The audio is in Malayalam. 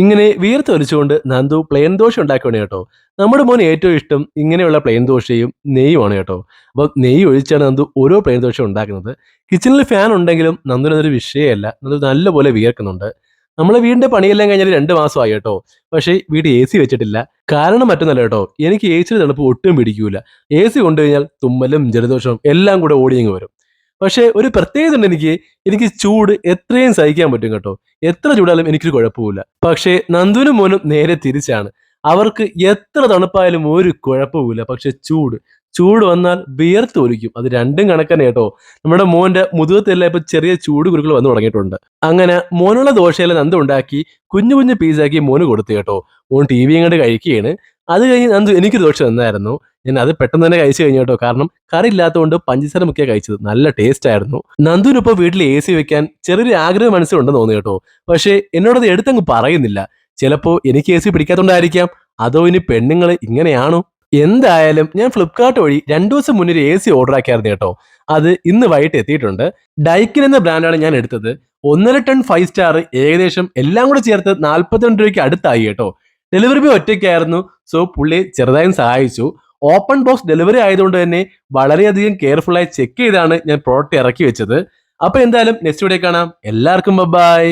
ഇങ്ങനെ വീർത്തൊലിച്ചുകൊണ്ട് നന്ദു പ്ലെയിൻ ദോശ ഉണ്ടാക്കുകയാണ് കേട്ടോ. നമ്മുടെ മോന് ഏറ്റവും ഇഷ്ടം ഇങ്ങനെയുള്ള പ്ലെയിൻ ദോശയും നെയ്യുമാണ് കേട്ടോ. അപ്പോൾ നെയ്യ് ഒഴിച്ചാണ് നന്ദു ഓരോ പ്ലെയിൻ ദോശ ഉണ്ടാക്കുന്നത്. കിച്ചണിൽ ഫാൻ ഉണ്ടെങ്കിലും നന്ദുവിനതൊരു വിഷയമല്ല. നന്ദു നല്ലപോലെ വിയർക്കുന്നുണ്ട്. നമ്മളെ വീടിന്റെ പണിയെല്ലാം കഴിഞ്ഞാൽ 2 മാസമായി കേട്ടോ. പക്ഷേ വീട്ടിൽ എസി വെച്ചിട്ടില്ല. കാരണം മറ്റൊന്നല്ല കേട്ടോ. എനിക്ക് എസിയുടെ തണുപ്പ് ഒട്ടും പിടിക്കൂല. എസി കൊണ്ടുകഴിഞ്ഞാൽ തുമ്മലും ജലദോഷവും എല്ലാം കൂടെ ഓടിയങ്ങ് വരും. പക്ഷേ ഒരു പ്രത്യേകത ഉണ്ട് എനിക്ക്. എനിക്ക് ചൂട് എത്രയും സഹിക്കാൻ പറ്റും കേട്ടോ. എത്ര ചൂടായാലും എനിക്കൊരു കുഴപ്പവുമില്ല. പക്ഷേ നന്ദുവിനും മോനും നേരെ തിരിച്ചാണ്. അവർക്ക് എത്ര തണുപ്പായാലും ഒരു കുഴപ്പവുമില്ല. പക്ഷെ ചൂട് വന്നാൽ വിയർത്തൊലിക്കും. അത് രണ്ടും കണക്കന്നെ കേട്ടോ. നമ്മുടെ മോന്റെ മുതുകത്തെല്ലാം ഇപ്പൊ ചെറിയ ചൂട് കുരുക്കൾ വന്നു തുടങ്ങിയിട്ടുണ്ട്. അങ്ങനെ മോനുള്ള ദോശയെല്ലാം നന്ദു ഉണ്ടാക്കി കുഞ്ഞു കുഞ്ഞു പീസാക്കി മോന് കൊടുത്തു കേട്ടോ. മോൻ ടിവിയും കണ്ട് കഴിക്കുകയാണ്. അത് കഴിഞ്ഞ് നന്ദു എനിക്ക് ദോശ തന്നായിരുന്നു. ഞാൻ അത് പെട്ടെന്ന് തന്നെ കഴിച്ചു കഴിഞ്ഞു കേട്ടോ. കാരണം കറി ഇല്ലാത്തതുകൊണ്ട് പഞ്ചസാര മുക്കിയാ കഴിച്ചത്. നല്ല ടേസ്റ്റ് ആയിരുന്നു. നന്ദുവിനിപ്പോ വീട്ടിൽ എസി വെക്കാൻ ചെറിയൊരു ആഗ്രഹം മനസ്സിലുണ്ടെന്ന് തോന്നി കേട്ടോ. പക്ഷേ എന്നോടത് എടുത്തങ്ങ് പറയുന്നില്ല. ചിലപ്പോ എനിക്ക് എസി പിടിക്കാത്തോണ്ടായിരിക്കാം. അതോ ഇനി പെണ്ണുങ്ങൾ ഇങ്ങനെയാണോ? എന്തായാലും ഞാൻ ഫ്ലിപ്കാർട്ട് വഴി 2 ദിവസം മുന്നേ ഒരു എസി ഓർഡർ ആക്കിയായിരുന്നു കേട്ടോ. അത് ഇന്ന് വൈകിട്ട് എത്തിയിട്ടുണ്ട്. ഡൈക്കിൻ എന്ന ബ്രാൻഡാണ് ഞാൻ എടുത്തത്. 1.5 ടൺ 5 സ്റ്റാർ ഏകദേശം എല്ലാം കൂടെ ചേർത്ത് 42 രൂപയ്ക്ക് അടുത്തായി കേട്ടോ. Delivery boy ഒറ്റയ്ക്കായിരുന്നു. സോ പുള്ളി ചെറുതായും സഹായിച്ചു. ഓപ്പൺ ബോക്സ് ഡെലിവറി ആയതുകൊണ്ട് തന്നെ വളരെയധികം കെയർഫുൾ ആയി ചെക്ക് ചെയ്താണ് ഞാൻ പ്രോഡക്റ്റ് ഇറക്കി വെച്ചത്. അപ്പൊ എന്തായാലും നെക്സ്റ്റ് വീഡിയോ കാണാം. എല്ലാവർക്കും ബൈ.